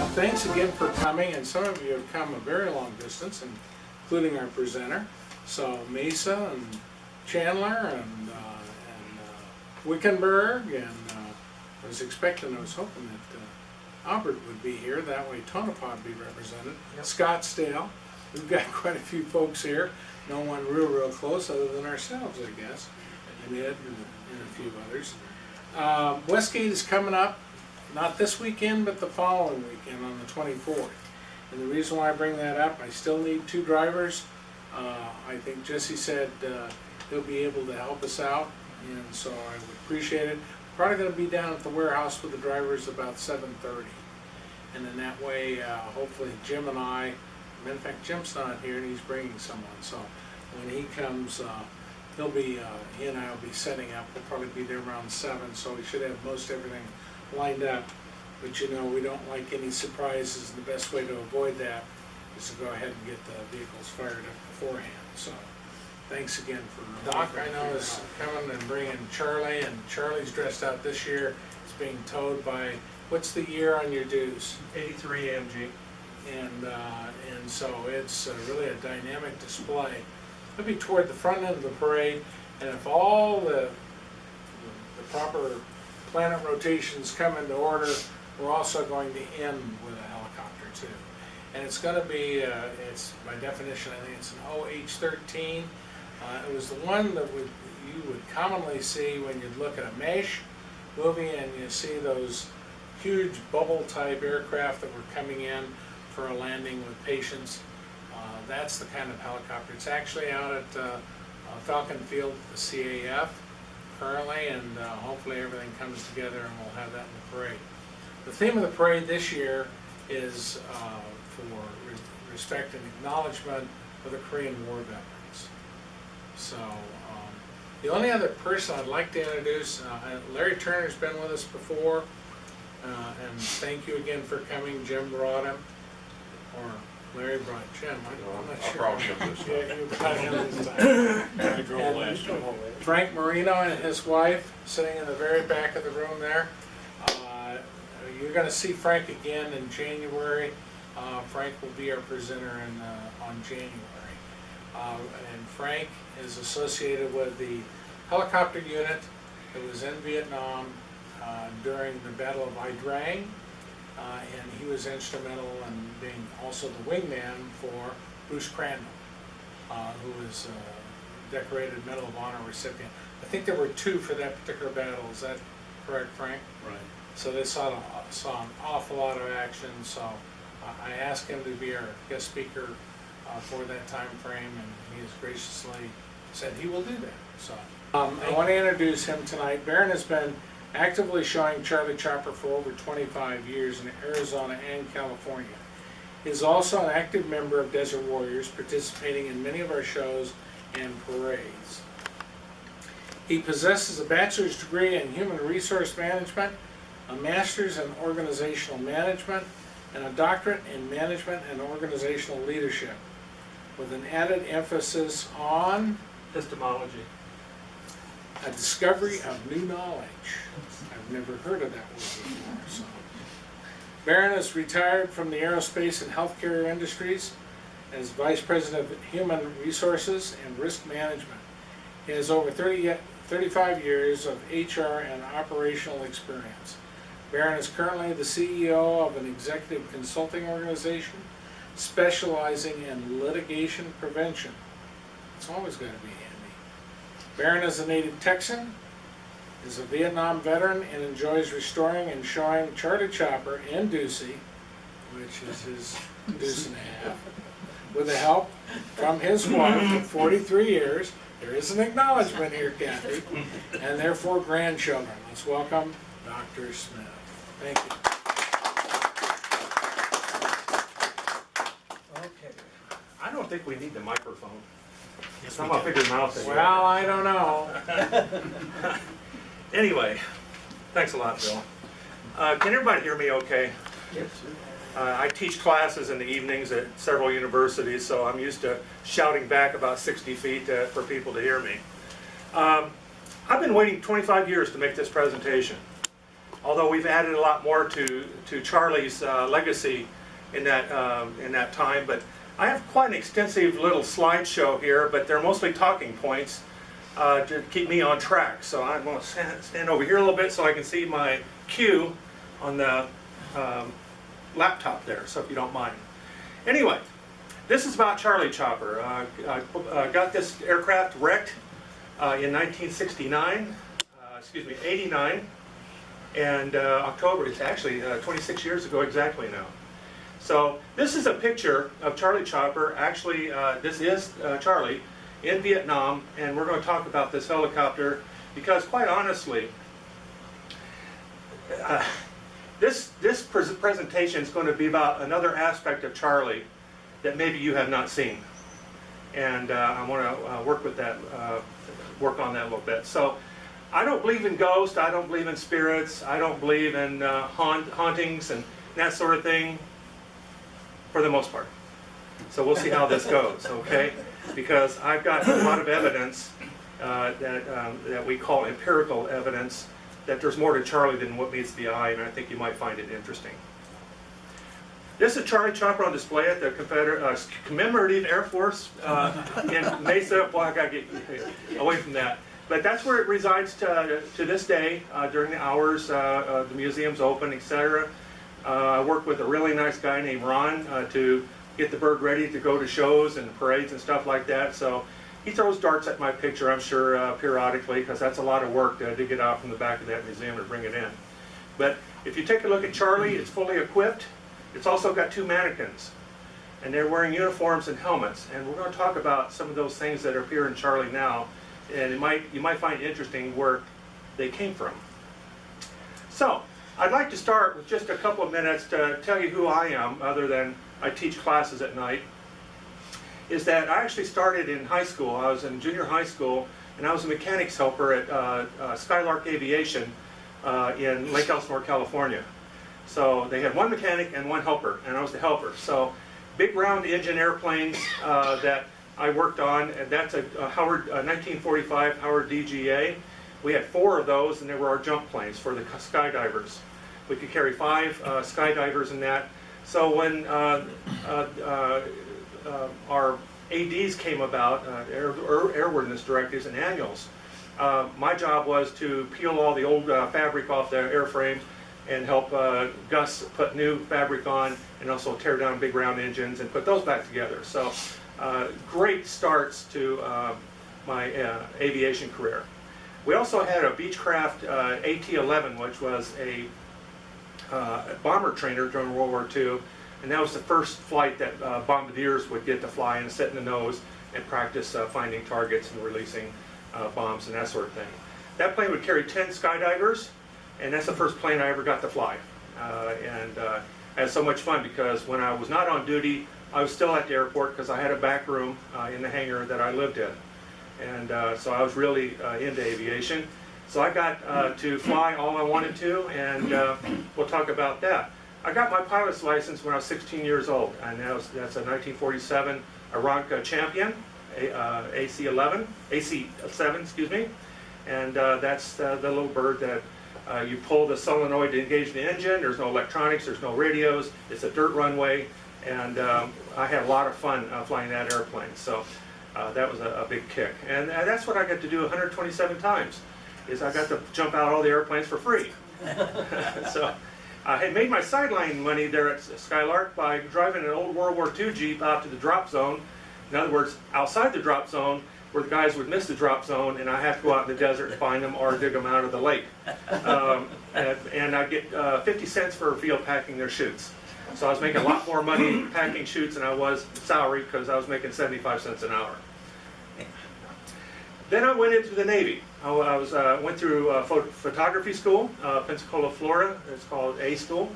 Thanks again for coming, and some of you have come a very long distance, including our presenter. So Mesa and Chandler and Wickenburg, and I was hoping that Albert would be here. That way Tonopah would be represented. Yep. Scottsdale. We've got quite a few folks here. No one real close other than ourselves, I guess, and Ed and a few others. Westgate is coming up. Not this weekend, but the following weekend on the 24th. And the reason why I bring that up, I still need 2 drivers. I think Jesse said he'll be able to help us out, and so I would appreciate it. Probably going to be down at the warehouse with the drivers about 7:30. And then that way, hopefully Jim and I, in fact Jim's not here and he's bringing someone, so when he comes, he and I will be setting up. We'll probably be there around 7, so we should have most everything lined up. But you know, we don't like any surprises, and the best way to avoid that is to go ahead and get the vehicles fired up beforehand. So thanks again for Doc. I know is coming and bringing Charlie, and Charlie's dressed out this year. It's being towed by, what's the year on your dues? 83 AMG. And so it's really a dynamic display. It'll be toward the front end of the parade, and if all the proper planet rotations come into order, we're also going to end with a helicopter too. And it's going to be, it's by definition, I think it's an OH-13. It was the one that you would commonly see when you'd look at a MASH movie and you see those huge bubble type aircraft that were coming in for a landing with patients. That's the kind of helicopter. It's actually out at Falcon Field, the CAF currently, and hopefully everything comes together and we'll have that in the parade. The theme of the parade this year is for respect and acknowledgement of the Korean War veterans. So the only other person I'd like to introduce, Larry Turner's been with us before, and thank you again for coming. Jim brought him, or Larry brought Jim. I'm not sure. I brought him this time. Yeah, you brought him this time. I drove last time. Frank Marino and his wife sitting in the very back of the room there. You're going to see Frank again in January. Frank will be our presenter on January. And Frank is associated with the helicopter unit that was in Vietnam during the Battle of Ia Drang. And he was instrumental in being also the wingman for Bruce Crandall, who was a decorated Medal of Honor recipient. I think there were 2 for that particular battle. Is that correct, Frank? Right. So they saw an awful lot of action. So I asked him to be our guest speaker for that time frame, and he has graciously said he will do that. So I want to introduce him tonight. Barron has been actively showing Charlie Chopper for over 25 years in Arizona and California. He is also an active member of Desert Warriors, participating in many of our shows and parades. He possesses a bachelor's degree in human resource management, a master's in organizational management, and a doctorate in management and organizational leadership, with an added emphasis on Epistemology. a discovery of new knowledge. I've never heard of that word before. So. Barron is retired from the aerospace and healthcare industries as Vice President of Human Resources and Risk Management. He has over 35 years of HR and operational experience. Barron is currently the CEO of an executive consulting organization specializing in litigation prevention. It's always going to be handy. Barron is a native Texan, is a Vietnam veteran, and enjoys restoring and showing Charlie Chopper and Deucey, which is his deuce and a half, with the help from his wife of 43 years. There is an acknowledgement here, Kathy, and their 4 grandchildren. Let's welcome Dr. Smith. Thank you. Okay. I don't think we need the microphone. I'm gonna figure them out. Well, I don't know. Anyway, thanks a lot, Bill. Can everybody hear me okay? Yes. I teach classes in the evenings at several universities, so I'm used to shouting back about 60 feet for people to hear me. I've been waiting 25 years to make this presentation. although we've added a lot more to Charlie's legacy in that time. But I have quite an extensive little slideshow here, but they're mostly talking points to keep me on track. So I'm going to stand over here a little bit so I can see my cue on the laptop there, so if you don't mind. Anyway, this is about Charlie Chopper. Got this aircraft wrecked in 1969, 89, and October, it's actually 26 years ago exactly now. So this is a picture of Charlie Chopper. Actually, this is Charlie in Vietnam, and we're going to talk about this helicopter because, quite honestly, this presentation is going to be about another aspect of Charlie that maybe you have not seen, and I want to work on that a little bit. So, I don't believe in ghosts. I don't believe in spirits. I don't believe in hauntings and that sort of thing, for the most part. So we'll see how this goes, okay? Because I've got a lot of evidence that we call empirical evidence that there's more to Charlie than what meets the eye, and I think you might find it interesting. This is Charlie Chopper on display at the Commemorative Air Force in Mesa. Boy, I gotta get away from that. But that's where it resides to this day, during the hours the museum's open, etc. I work with a really nice guy named Ron to get the bird ready to go to shows and parades and stuff like that. So he throws darts at my picture, I'm sure, periodically, because that's a lot of work to get out from the back of that museum and bring it in. But if you take a look at Charlie, it's fully equipped. It's also got two mannequins, and they're wearing uniforms and helmets. And we're going to talk about some of those things that appear in Charlie now, and you might find it interesting where they came from. So I'd like to start with just a couple of minutes to tell you who I am, other than I teach classes at night. Is that I actually started in high school. I was in junior high school, and I was a mechanics helper at Skylark Aviation in Lake Elsinore, California. So they had one mechanic and one helper, and I was the helper. So big round engine airplanes that I worked on, and that's a 1945 Howard DGA. We had 4 of those, and they were our jump planes for the skydivers. We could carry 5 skydivers in that. So when our ADs came about, airworthiness directives and annuals, my job was to peel all the old fabric off the airframes and help Gus put new fabric on, and also tear down big round engines and put those back together. So great starts to my aviation career. We also had a Beechcraft AT-11, which was a bomber trainer during World War II, and that was the first flight that bombardiers would get to fly and sit in the nose and practice finding targets and releasing bombs and that sort of thing. That plane would carry 10 skydivers, and that's the first plane I ever got to fly. I had so much fun because when I was not on duty, I was still at the airport because I had a back room in the hangar that I lived in. And so I was really into aviation. So I got to fly all I wanted to, and we'll talk about that. I got my pilot's license when I was 16 years old, and that's a 1947 Aeronca Champion, AC-7, excuse me. And that's the little bird that you pull the solenoid to engage the engine. There's no electronics, there's no radios. It's a dirt runway, and I had a lot of fun flying that airplane. So that was a big kick. And that's what I got to do 127 times, is I got to jump out all the airplanes for free. So I had made my sideline money there at Skylark by driving an old World War II Jeep out to the drop zone. In other words, outside the drop zone, where the guys would miss the drop zone, and I have to go out in the desert and find them or dig them out of the lake. And I get 50 cents for field packing their chutes. So I was making a lot more money packing chutes than I was salary, because I was making 75 cents an hour. Then I went into the Navy. I went through photography school, Pensacola, Florida. It's called A School.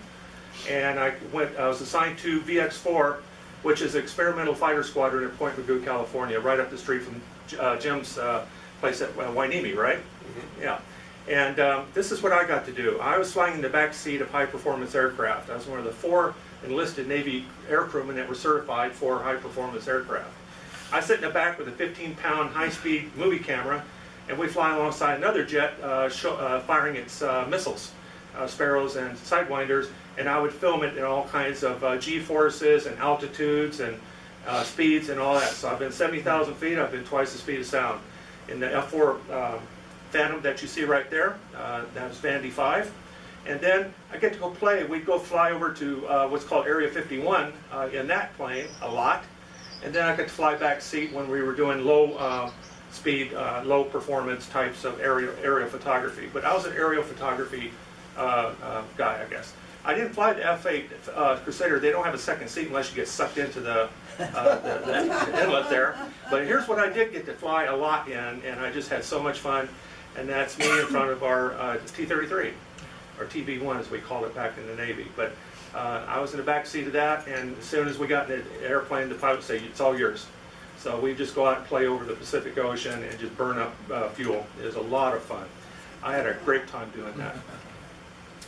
And I was assigned to VX-4, which is Experimental Fighter Squadron at Point Mugu, California, right up the street from Jim's place at Wainimi, right? Mm-hmm. Yeah. And this is what I got to do. I was flying in the back seat of high-performance aircraft. I was one of the 4 enlisted Navy aircrewmen that were certified for high-performance aircraft. I sit in the back with a 15-pound high-speed movie camera, and we fly alongside another jet firing its missiles. sparrows and sidewinders, and I would film it in all kinds of G-forces and altitudes and speeds and all that. So I've been 70,000 feet, I've been twice the speed of sound. In the F4 Phantom that you see right there, that was Vandy 5. And then I get to go play. We'd go fly over to what's called Area 51 in that plane a lot. And then I got to fly back seat when we were doing low speed, low performance types of aerial photography. But I was an aerial photography guy, I guess. I didn't fly the F8 Crusader. They don't have a second seat unless you get sucked into the inlet there. But here's what I did get to fly a lot in, and I just had so much fun. And that's me in front of our T-33, or TB-1 as we called it back in the Navy. But I was in the back seat of that, and as soon as we got in the airplane, the pilot would say, "It's all yours." So we just go out and play over the Pacific Ocean and just burn up fuel. It was a lot of fun. I had a great time doing that.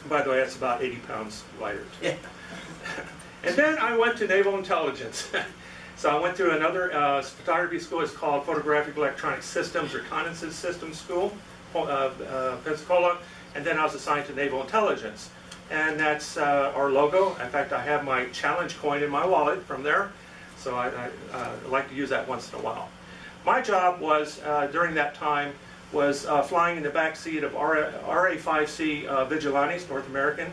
By the way, that's about 80 pounds lighter. Too. And then I went to Naval Intelligence. So I went to another photography school. It's called Photographic Electronic Systems Reconnaissance Systems School, Pensacola. And then I was assigned to Naval Intelligence. And that's our logo. In fact, I have my challenge coin in my wallet from there. So I like to use that once in a while. My job was, during that time, was flying in the back seat of RA-5C Vigilantes, North American,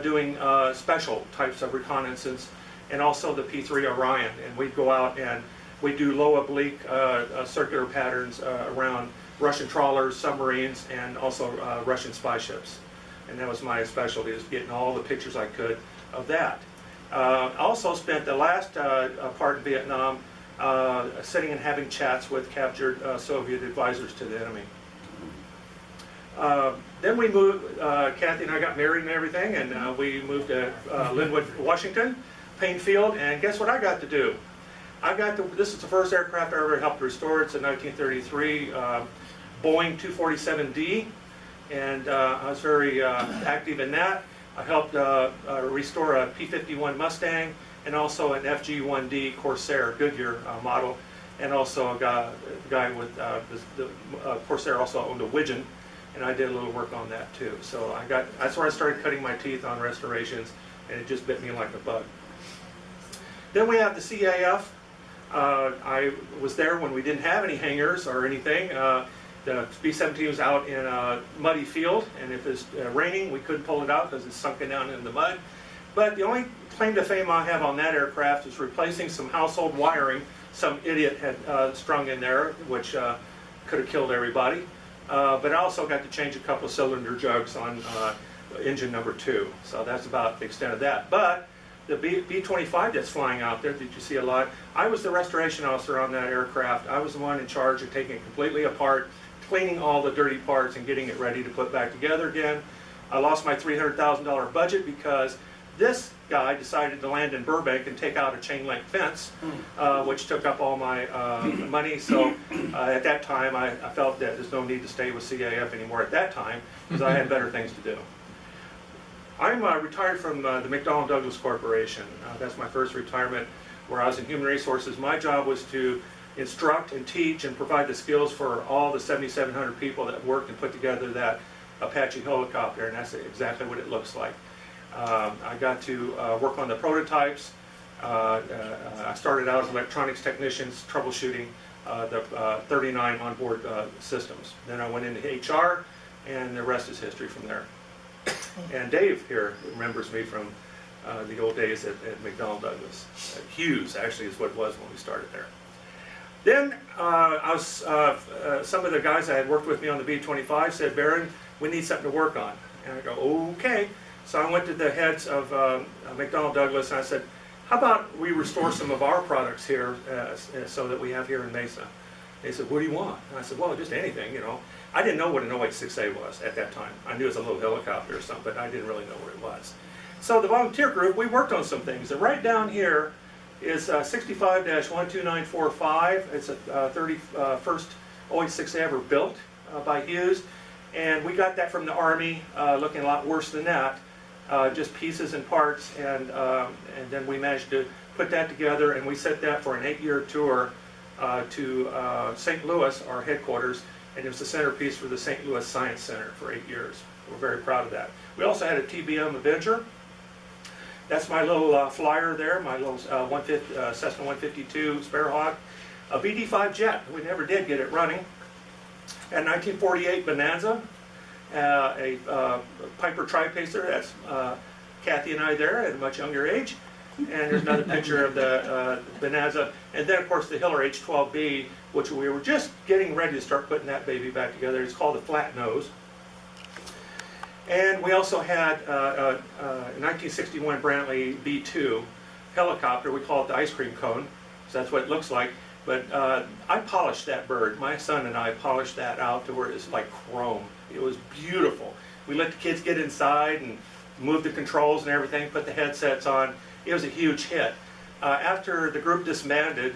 doing special types of reconnaissance, and also the P-3 Orion. And we'd go out and we'd do low oblique circular patterns around Russian trawlers, submarines, and also Russian spy ships. And that was my specialty, is getting all the pictures I could of that. I also spent the last part in Vietnam sitting and having chats with captured Soviet advisors to the enemy. Then we moved, Kathy and I got married and everything, and we moved to Linwood, Washington, Payne Field, and guess what I got to do? This is the first aircraft I ever helped restore. It's a 1933 Boeing 247D, and I was very active in that. I helped restore a P-51 Mustang, and also an FG-1D Corsair Goodyear model, and also a guy with the Corsair also owned a Widgeon, and I did a little work on that too. So that's where I started cutting my teeth on restorations, and it just bit me like a bug. Then we have the CAF. I was there when we didn't have any hangars or anything. The B-17 was out in a muddy field, and if it's raining, we couldn't pull it out because it's sunken down in the mud. But the only claim to fame I have on that aircraft is replacing some household wiring some idiot had strung in there, which could have killed everybody. But I also got to change a couple of cylinder jugs on engine number 2. So that's about the extent of that. But the B-25 that's flying out there, did you see a lot? I was the restoration officer on that aircraft. I was the one in charge of taking it completely apart, cleaning all the dirty parts and getting it ready to put back together again. I lost my $300,000 budget because this guy decided to land in Burbank and take out a chain link fence, which took up all my money. So at that time, I felt that there's no need to stay with CAF anymore at that time because I had better things to do. I'm retired from the McDonnell Douglas Corporation. That's my first retirement where I was in human resources. My job was to instruct and teach and provide the skills for all the 7,700 people that worked and put together that Apache helicopter, and that's exactly what it looks like. I got to work on the prototypes. I started out as electronics technicians troubleshooting the 39 onboard systems. Then I went into HR, and the rest is history from there. And Dave here remembers me from the old days at McDonnell Douglas. Hughes actually is what it was when we started there. Then some of the guys that had worked with me on the B-25 said, "Baron, we need something to work on." And I go, "Okay." So I went to the heads of McDonnell Douglas and I said, "How about we restore some of our products here so that we have here in Mesa?" They said, "What do you want?" And I said, "Well, just anything, you know." I didn't know what an OH-6A was at that time. I knew it was a little helicopter or something, but I didn't really know what it was. So the volunteer group, we worked on some things. And right down here is 65-12945. It's a 31st OH-6A ever built by Hughes. And we got that from the Army, looking a lot worse than that. Just pieces and parts, and then we managed to put that together, and we set that for an 8-year tour to St. Louis, our headquarters, and it was the centerpiece for the St. Louis Science Center for 8 years. We're very proud of that. We also had a TBM Avenger. That's my little flyer there, my little Cessna 152 Sparrowhawk. A BD-5 jet, we never did get it running. A 1948 Bonanza, a Piper Tri-Pacer, that's Kathy and I there at a much younger age. And there's another picture of the Bonanza. And then, of course, the Hiller H-12B, which we were just getting ready to start putting that baby back together. It's called a flat nose. And we also had a 1961 Brantley B-2 helicopter. We call it the ice cream cone, so that's what it looks like. But I polished that bird. My son and I polished that out to where it's like chrome. It was beautiful. We let the kids get inside and move the controls and everything, put the headsets on. It was a huge hit. After the group disbanded,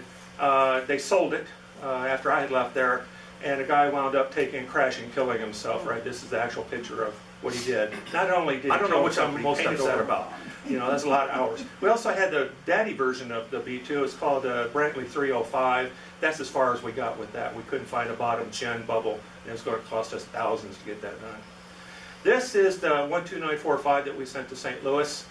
they sold it after I had left there, and a guy wound up crashing, killing himself, right? This is the actual picture of what he did. Not only did he kill himself, I'm most upset about. You know, that's a lot of hours. We also had the daddy version of the B-2. It's called the Brantley 305. That's as far as we got with that. We couldn't find a bottom chin bubble, and it was going to cost us thousands to get that done. This is the 12945 that we sent to St. Louis.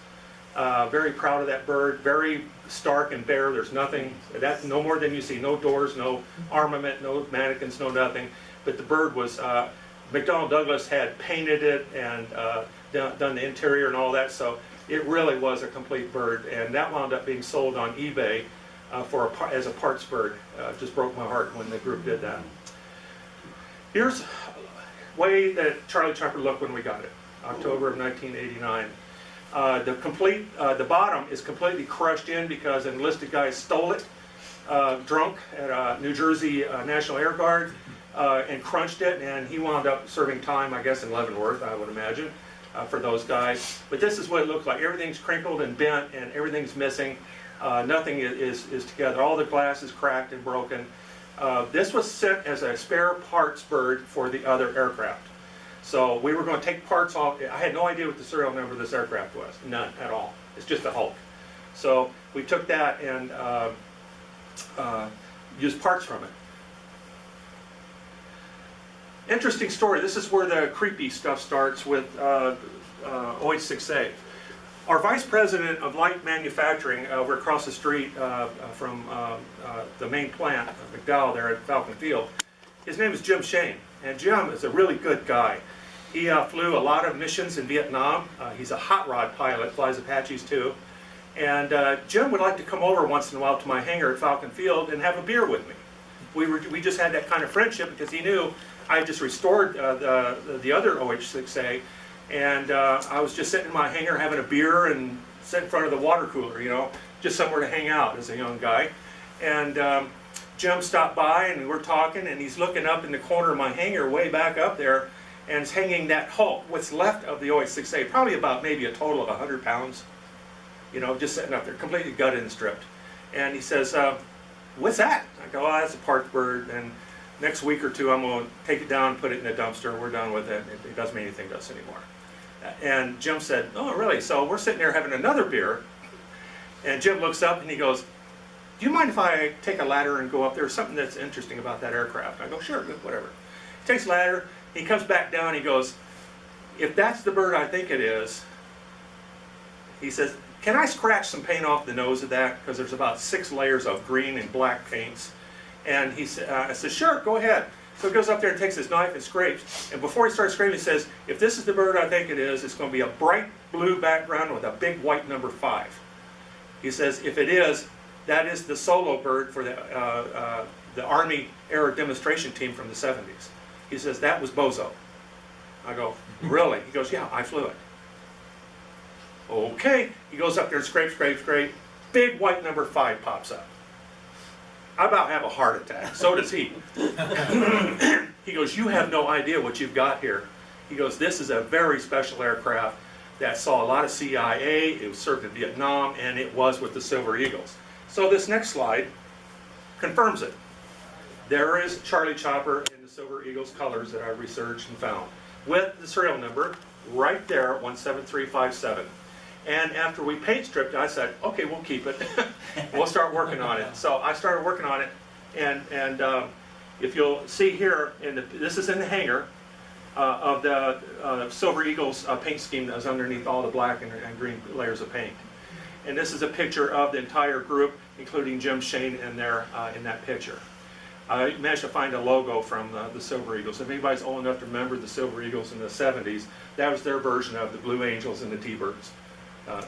Very proud of that bird. Very stark and bare. There's nothing. That's no more than you see. No doors, no armament, no mannequins, no nothing. But the bird was. McDonnell Douglas had painted it and done the interior and all that. So it really was a complete bird. And that wound up being sold on eBay as a parts bird. Just broke my heart when the group did that. Here's the way that Charlie Chopper looked when we got it. October of 1989. The bottom is completely crushed in because an enlisted guy stole it, drunk at New Jersey National Air Guard, and crunched it, and he wound up serving time, I guess, in Leavenworth, I would imagine, for those guys. But this is what it looks like. Everything's crinkled and bent, and everything's missing. Nothing is together. All the glass is cracked and broken. This was sent as a spare parts bird for the other aircraft. So we were going to take parts off. I had no idea what the serial number of this aircraft was. None at all. It's just a Hulk. So we took that and used parts from it. Interesting story. This is where the creepy stuff starts with OH-6A. Our vice president of light manufacturing over across the street from the main plant, McDowell, there at Falcon Field, his name is Jim Shane. And Jim is a really good guy. He flew a lot of missions in Vietnam. He's a hot rod pilot, flies Apaches too. And Jim would like to come over once in a while to my hangar at Falcon Field and have a beer with me. We just had that kind of friendship because he knew I had just restored the other OH-6A, and I was just sitting in my hangar having a beer and sitting in front of the water cooler, you know, just somewhere to hang out as a young guy. And Jim stopped by and we're talking, and he's looking up in the corner of my hangar way back up there, and it's hanging that Hulk, what's left of the OH-6A, probably about maybe a total of 100 pounds, you know, just sitting up there, completely gutted and stripped. And he says, what's that? I go, oh, that's a parts bird, and next week or two I'm going to take it down and put it in the dumpster. We're done with it. It doesn't mean anything to us anymore. And Jim said, oh, really? So we're sitting there having another beer, and Jim looks up and he goes, do you mind if I take a ladder and go up there? Something that's interesting about that aircraft. I go, sure, good, whatever. He takes a ladder, he comes back down, he goes, if that's the bird I think it is, he says, can I scratch some paint off the nose of that? Because there's about 6 layers of green and black paints. And he said, I said, sure, go ahead. So he goes up there and takes his knife and scrapes. And before he starts scraping, he says, if this is the bird I think it is, it's going to be a bright blue background with a big white number 5. He says, if it is, that is the solo bird for the Army Air Demonstration Team from the 70s. He says, that was Bozo. I go, really? He goes, yeah, I flew it. Okay. He goes up there and scrape. Big white number 5 pops up. I about have a heart attack. So does he. He goes, you have no idea what you've got here. He goes, this is a very special aircraft that saw a lot of CIA. It was served in Vietnam, and it was with the Silver Eagles. So this next slide confirms it. There is Charlie Chopper in the Silver Eagles colors that I researched and found, with the serial number right there, 17357. And after we paint stripped it, I said, okay, we'll keep it. We'll start working on it. So I started working on it, and if you'll see here, this is in the hangar, of the Silver Eagles paint scheme that was underneath all the black and green layers of paint. And this is a picture of the entire group, including Jim Shane in there in that picture. I managed to find a logo from the Silver Eagles. If anybody's old enough to remember the Silver Eagles in the 70s, that was their version of the Blue Angels and the T-Birds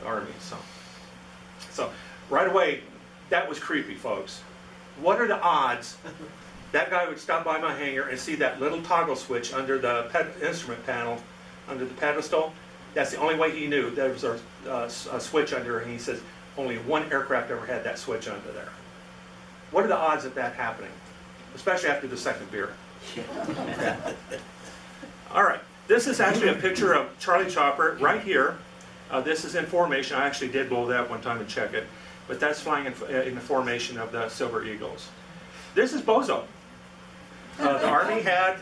Army. So right away, that was creepy, folks. What are the odds that guy would stop by my hangar and see that little toggle switch under the instrument panel, under the pedestal? That's the only way he knew there was a switch under, and he says only one aircraft ever had that switch under there. What are the odds of that happening? Especially after the second beer. All right, this is actually a picture of Charlie Chopper right here. This is in formation. I actually did blow that up one time and check it, but that's flying in the formation of the Silver Eagles. This is Bozo. The Army had,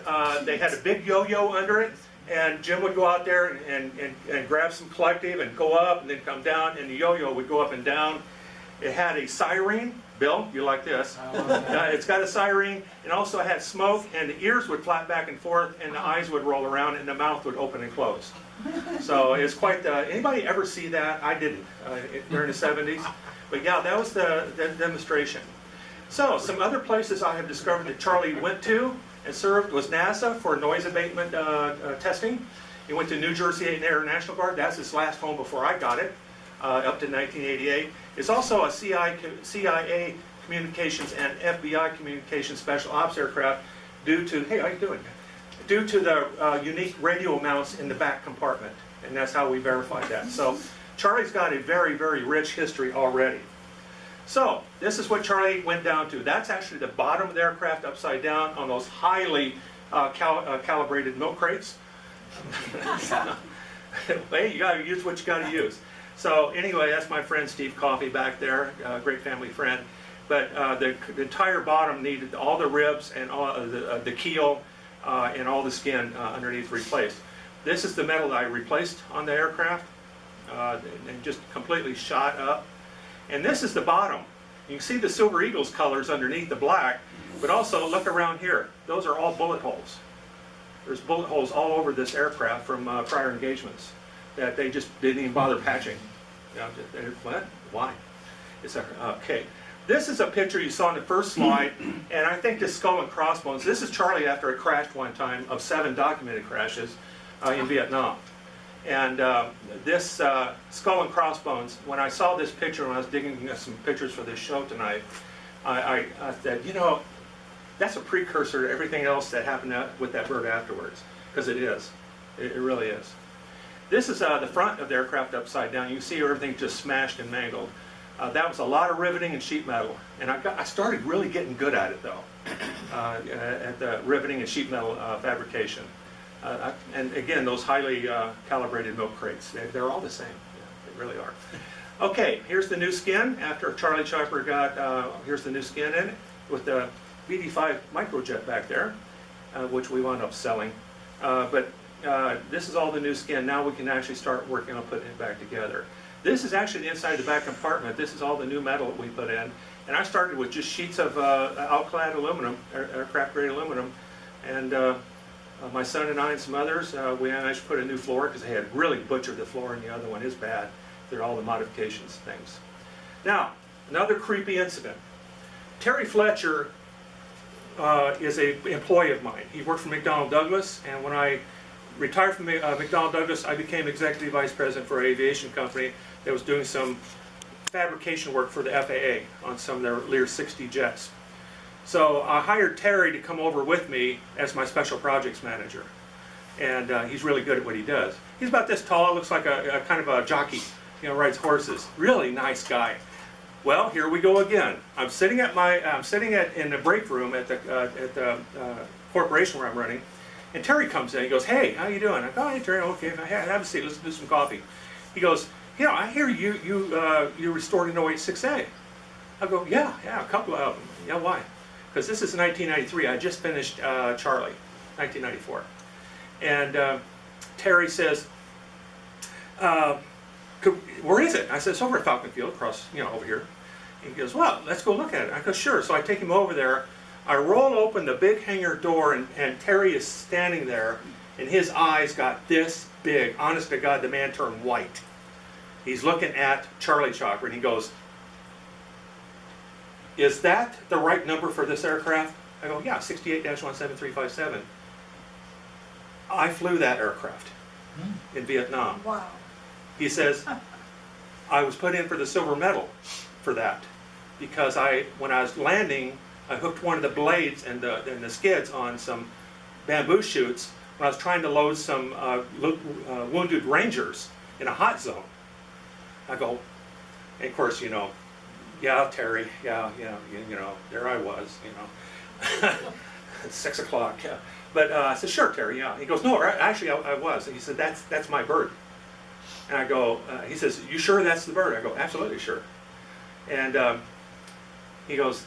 they had a big yo-yo under it, and Jim would go out there and grab some collective and go up and then come down, and the yo-yo would go up and down. It had a siren. Bill, you like this? It's got a siren, and also it had smoke, and the ears would flap back and forth, and the eyes would roll around, and the mouth would open and close. So it's quite the, anybody ever see that? I didn't during the 70s. But yeah, that was the demonstration. So some other places I have discovered that Charlie went to and served was NASA for noise abatement testing. He went to New Jersey Air National Guard. That's his last home before I got it, up to 1988. It's also a CIA communications and FBI communications special ops aircraft due to, hey, how you doing? Due to the unique radio mounts in the back compartment. And that's how we verified that. So Charlie's got a very, very rich history already. So this is what Charlie went down to. That's actually the bottom of the aircraft upside down on those highly calibrated milk crates. Hey, you got to use what you got to use. So anyway, that's my friend Steve Coffey back there, great family friend. But the entire bottom needed all the ribs and all the keel and all the skin underneath replaced. This is the metal that I replaced on the aircraft and just completely shot up. And this is the bottom. You can see the Silver Eagles colors underneath the black, but also look around here. Those are all bullet holes. There's bullet holes all over this aircraft from prior engagements that they just didn't even bother patching. You know, what? Why? It's okay. This is a picture you saw in the first slide, and I think this skull and crossbones. This is Charlie after it crashed one time of 7 documented crashes in Vietnam. And this skull and crossbones, when I saw this picture, when I was digging some pictures for this show tonight, I said, you know, that's a precursor to everything else that happened with that bird afterwards, because it is. It really is. This is the front of the aircraft upside down. You can see everything just smashed and mangled. That was a lot of riveting and sheet metal, and I started really getting good at it though, at the riveting and sheet metal fabrication. And again, those highly calibrated milk crates, they're all the same. Yeah, they really are. Okay, here's the new skin. After Charlie Chopper got, here's the new skin in it with the BD5 microjet back there, which we wound up selling. This is all the new skin. Now we can actually start working on putting it back together. This is actually the inside of the back compartment. This is all the new metal that we put in. And I started with just sheets of alclad aluminum, aircraft grade aluminum. And my son and I and some others, we managed to put a new floor because they had really butchered the floor, and the other one is bad. They're all the modifications things. Now, another creepy incident. Terry Fletcher is an employee of mine. He worked for McDonnell Douglas, and when I retired from McDonnell Douglas, I became executive vice president for an aviation company that was doing some fabrication work for the FAA on some of their Lear 60 jets. So I hired Terry to come over with me as my special projects manager. And he's really good at what he does. He's about this tall, looks like a kind of a jockey, you know, rides horses. Really nice guy. Well, here we go again. I'm sitting in the break room at the corporation where I'm running, and Terry comes in. He goes, "Hey, how you doing?" I go, "Oh, hey, Terry, okay, have a seat. Let's do some coffee." He goes, "You know, I hear you restored an 086A." I go, "Yeah, a couple of them." "Yeah, why?" Because this is 1993. I just finished Charlie, 1994, and Terry says, "Where is it?" I said, "It's over at Falcon Field, across, you know, over here." He goes, "Well, let's go look at it." I go, "Sure." So I take him over there. I roll open the big hangar door, and Terry is standing there, and his eyes got this big. Honest to God, the man turned white. He's looking at Charlie Chopper, and he goes, "Is that the right number for this aircraft?" I go, "Yeah, 68-17357. I flew that aircraft in Vietnam." Wow. He says, "I was put in for the silver medal for that because when I was landing, I hooked one of the blades and the skids on some bamboo shoots when I was trying to load some wounded Rangers in a hot zone." I go, and of course, yeah, Terry, yeah, there I was, at 6 o'clock. Yeah. But I said, "Sure, Terry, yeah." He goes, "No, actually, I was." And he said, "That's my bird." And I go, he says, "You sure that's the bird?" I go, "Absolutely sure." And he goes,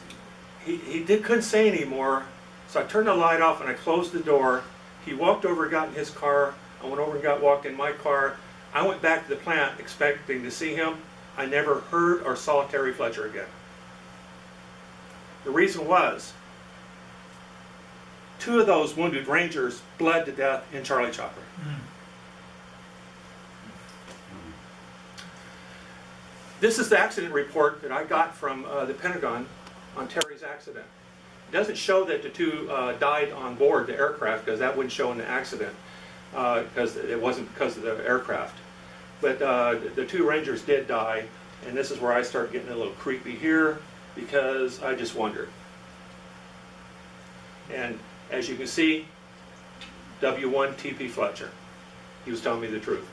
couldn't say anymore, so I turned the light off and I closed the door. He walked over, got in his car. I went over and walked in my car. I went back to the plant expecting to see him. I never heard or saw Terry Fletcher again. The reason was, 2 of those wounded Rangers bled to death in Charlie Chopper. This is the accident report that I got from the Pentagon on Terry's accident. It doesn't show that the 2 died on board the aircraft, because that wouldn't show in the accident, because it wasn't because of the aircraft. But the 2 Rangers did die, and this is where I start getting a little creepy here, because I just wondered. And as you can see, W1 TP Fletcher. He was telling me the truth.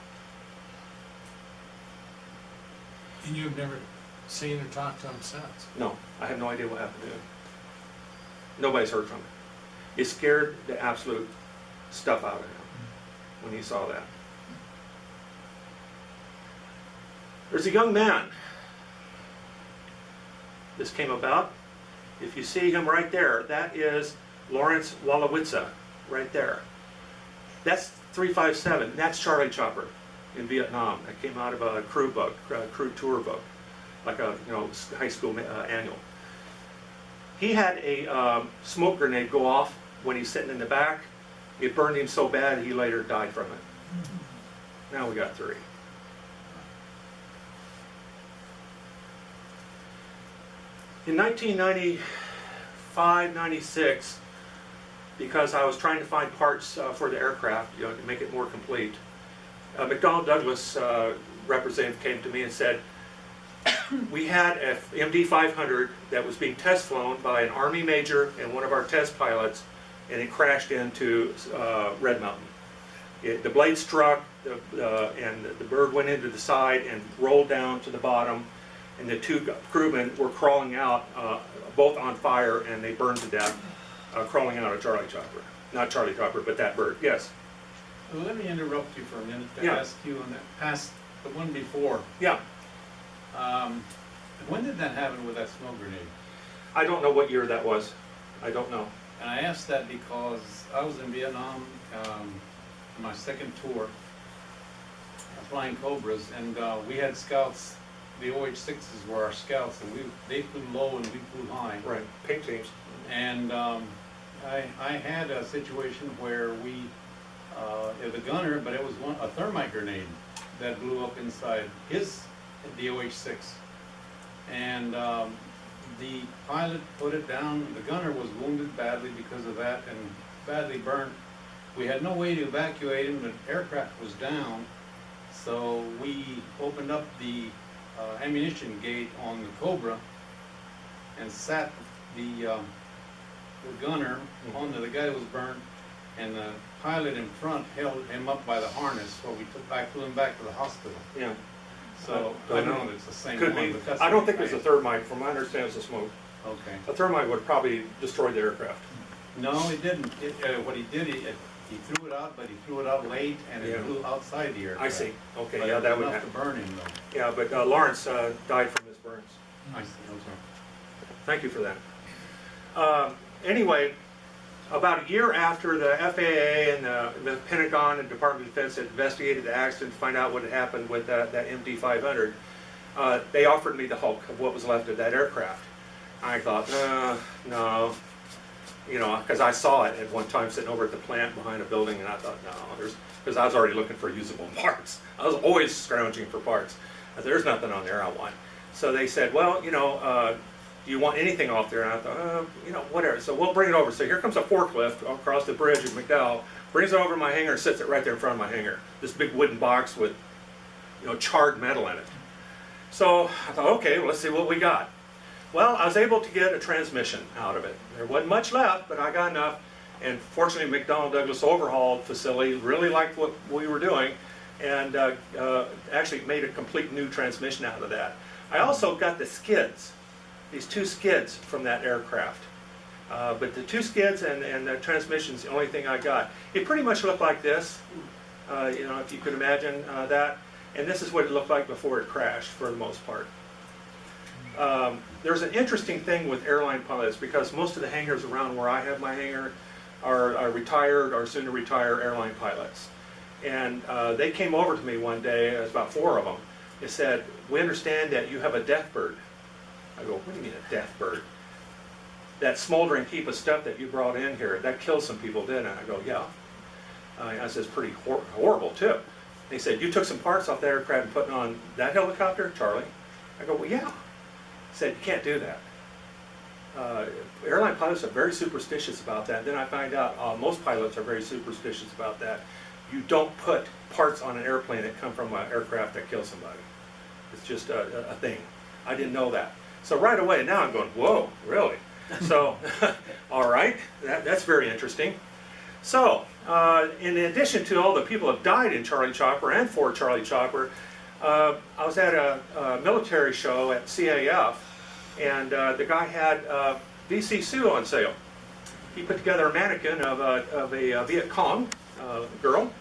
And you've never seen or talked to him since? No, I have no idea what happened to him. Nobody's heard from him. It scared the absolute stuff out of him when he saw that. There's a young man. This came about. If you see him right there, that is Lawrence Wolowitza, right there. That's 357. That's Charlie Chopper in Vietnam. That came out of a crew book, crew tour book, like a high school annual. He had a smoke grenade go off when he's sitting in the back. It burned him so bad he later died from it. Now we got 3. In 1995, 96, because I was trying to find parts for the aircraft, to make it more complete, McDonnell Douglas representative came to me and said, "We had a MD-500 that was being test flown by an Army major and one of our test pilots, and it crashed into Red Mountain. The blade struck, and the bird went into the side and rolled down to the bottom, and the 2 crewmen were crawling out, both on fire, and they burned to death, crawling out of Charlie Chopper. Not Charlie Chopper, but that bird." Yes. Well, let me interrupt you for a minute to Yeah. ask you on that past, the one before. Yeah. When did that happen with that smoke grenade? I don't know what year that was. I don't know. And I asked that because I was in Vietnam on my second tour, flying Cobras, and we had scouts. The OH-6s were our scouts, and they flew low and we flew high. Right. Pink teams. And I had a situation where it was a gunner, but it was a thermite grenade that blew up inside the OH-6. And the pilot put it down. The gunner was wounded badly because of that and badly burned. We had no way to evacuate him. The aircraft was down, so we opened up the ammunition gate on the Cobra and sat the gunner onto the guy that was burned, and the pilot in front held him up by the harness while we flew him back to the hospital. Yeah. So I don't know if it's the same Could one. be. But that's I don't the think it's a thermite. From my understanding, it's a smoke. Okay. A thermite would probably destroy the aircraft. No, he didn't. What he did, he threw it out, but he threw it out late, and Yeah. it blew outside the aircraft. I see. Okay. But Yeah, it that was would enough happen. to burn him, though. Yeah, but Lawrence died from his burns. I see. Okay. Thank you for that. Anyway, about a year after the FAA and the Pentagon and Department of Defense had investigated the accident to find out what had happened with that MD-500, they offered me the hulk of what was left of that aircraft. I thought, no. you know, because I saw it at one time sitting over at the plant behind a building, and I thought, no, because I was already looking for usable parts. I was always scrounging for parts. I said, there's nothing on there I want. So they said, well, you know, do you want anything off there? And I thought, you know, whatever. So we'll bring it over. So here comes a forklift across the bridge at McDowell, brings it over to my hangar and sits it right there in front of my hangar. This big wooden box with, you know, charred metal in it. So I thought, okay, well, let's see what we got. Well, I was able to get a transmission out of it. There wasn't much left, but I got enough. And fortunately, McDonnell Douglas Overhaul facility really liked what we were doing, and actually made a complete new transmission out of that. I also got the skids, these 2 skids from that aircraft. But the 2 skids and the transmission's the only thing I got. It pretty much looked like this, you know, if you could imagine that. And this is what it looked like before it crashed, for the most part. There's an interesting thing with airline pilots, because most of the hangars around where I have my hangar are retired or soon to retire airline pilots. And they came over to me one day, there's about 4 of them. They said, we understand that you have a death bird. I go, what do you mean a death bird? That smoldering heap of stuff that you brought in here, that killed some people, didn't it? I go, yeah. I said, it's pretty horrible too. They said, you took some parts off the aircraft and put it on that helicopter, Charlie? I go, well, yeah. Said, you can't do that. Airline pilots are very superstitious about that. Then I find out most pilots are very superstitious about that. You don't put parts on an airplane that come from an aircraft that kills somebody. It's just a thing. I didn't know that. So right away, now I'm going, whoa, really? So, all right, that's very interesting. So, in addition to all the people who have died in Charlie Chopper and for Charlie Chopper, I was at a military show at CAF, and the guy had VC Sue on sale. He put together a mannequin of a Viet Cong girl,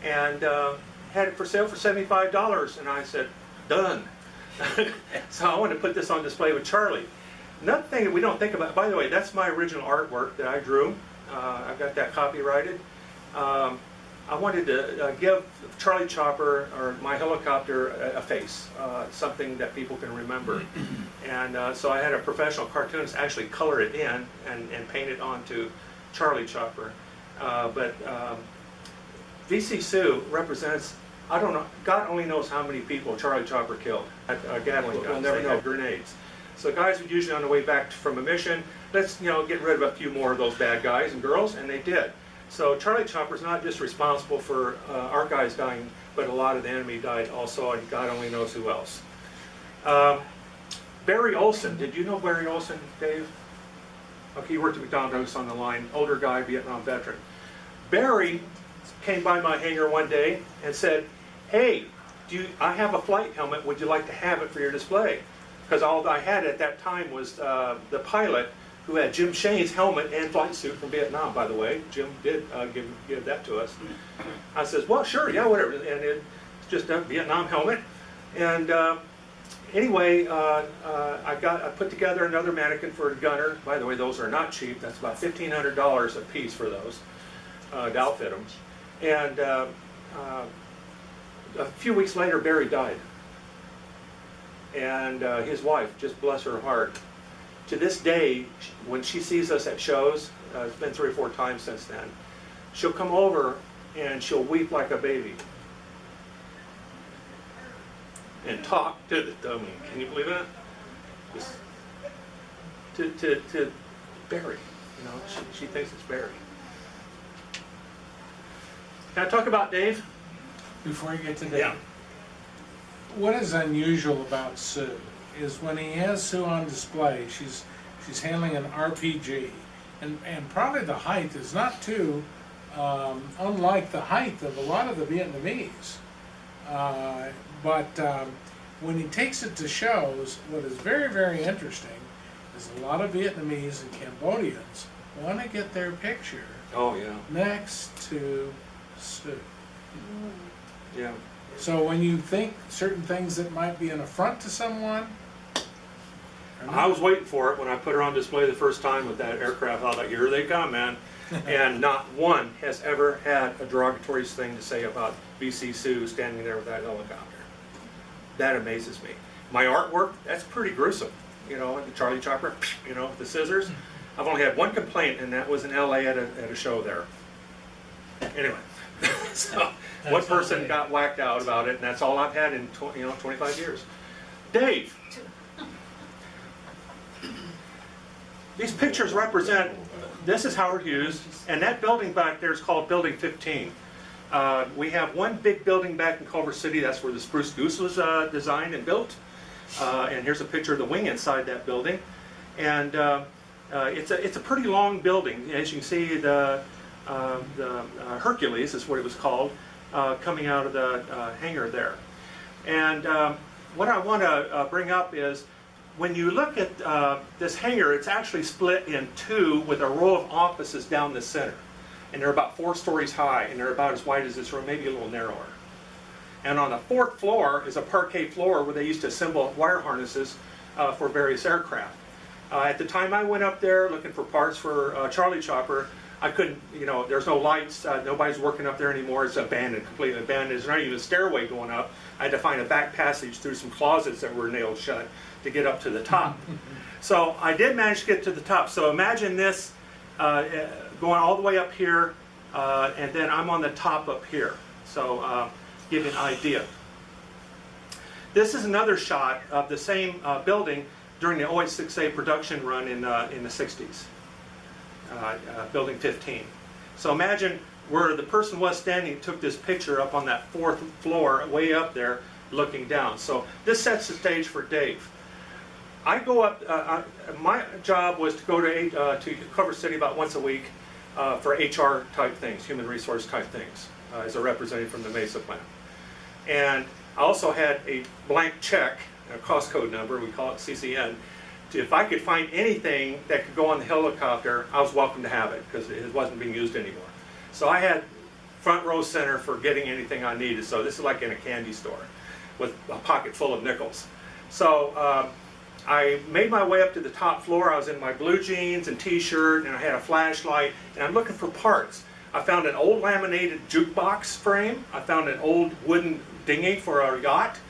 and had it for sale for $75, and I said, done. So I wanted to put this on display with Charlie. Another thing that we don't think about, by the way, that's my original artwork that I drew. I've got that copyrighted. I wanted to give Charlie Chopper, or my helicopter, a face, something that people can remember. And so I had a professional cartoonist actually color it in and paint it onto Charlie Chopper. But VC Sue represents, I don't know, God only knows how many people Charlie Chopper killed at Gatling guns. Never know. Grenades. So guys would usually on the way back from a mission, let's get rid of a few more of those bad guys and girls, and they did. So Charlie Chopper's not just responsible for our guys dying, but a lot of the enemy died also, and God only knows who else. Barry Olson, did you know Barry Olson, Dave? Okay, he worked at McDonnell Douglas on the line, older guy, Vietnam veteran. Barry came by my hangar one day and said, hey, I have a flight helmet, would you like to have it for your display? Because all I had at that time was the pilot who had Jim Shane's helmet and flight suit from Vietnam, by the way. Jim did give that to us. I says, well, sure, yeah, whatever. And it's just a Vietnam helmet. And anyway, I put together another mannequin for a gunner. By the way, those are not cheap. That's about $1,500 a piece for those to outfit them. And a few weeks later, Barry died. And his wife, just bless her heart, to this day, when she sees us at shows, it's been 3 or 4 times since then, she'll come over and she'll weep like a baby and talk to the dummy. Can you believe that? Just to Barry, she thinks it's Barry. Can I talk about Dave? Before you get to that, Yeah. what is unusual about Sue is when he has Sue on display, she's handling an RPG, and probably the height is not too unlike the height of a lot of the Vietnamese. But when he takes it to shows, what is very, very interesting is a lot of Vietnamese and Cambodians want to get their picture Oh, yeah. next to Sue. Yeah. So when you think certain things that might be an affront to someone, I was waiting for it when I put her on display the first time with that aircraft. I thought, here they come, man. And not one has ever had a derogatory thing to say about VC Sue standing there with that helicopter. That amazes me. My artwork, that's pretty gruesome. The Charlie Chopper, with the scissors. I've only had one complaint, and that was in LA at a show there. Anyway, so one person got whacked out about it, and that's all I've had in 25 years. Dave, these pictures represent, this is Howard Hughes, and that building back there is called Building 15. We have one big building back in Culver City, that's where the Spruce Goose was designed and built. And here's a picture of the wing inside that building. And it's a pretty long building. As you can see, the Hercules is what it was called, coming out of the hangar there. And what I want to bring up is, when you look at this hangar, it's actually split in two with a row of offices down the center. And they're about 4 stories high, and they're about as wide as this room, maybe a little narrower. And on the 4th floor is a parquet floor where they used to assemble wire harnesses for various aircraft. At the time I went up there looking for parts for Charlie Chopper, I couldn't, there's no lights, nobody's working up there anymore, it's abandoned, completely abandoned. There's not even a stairway going up. I had to find a back passage through some closets that were nailed shut to get up to the top. So I did manage to get to the top. So imagine this going all the way up here, and then I'm on the top up here. So give you an idea. This is another shot of the same building during the OH-6A production run in the 60s. Building 15. So imagine where the person was standing, took this picture up on that 4th floor, way up there, looking down. So this sets the stage for Dave. I go up, my job was to go to Culver City about once a week for HR type things, human resource type things, as a representative from the Mesa plant. And I also had a blank check, a cost code number, we call it CCN. If I could find anything that could go on the helicopter, I was welcome to have it, because it wasn't being used anymore. So I had front row center for getting anything I needed. So this is like in a candy store with a pocket full of nickels. So I made my way up to the top floor. I was in my blue jeans and t-shirt, and I had a flashlight, and I'm looking for parts. I found an old laminated jukebox frame. I found an old wooden dinghy for our yacht,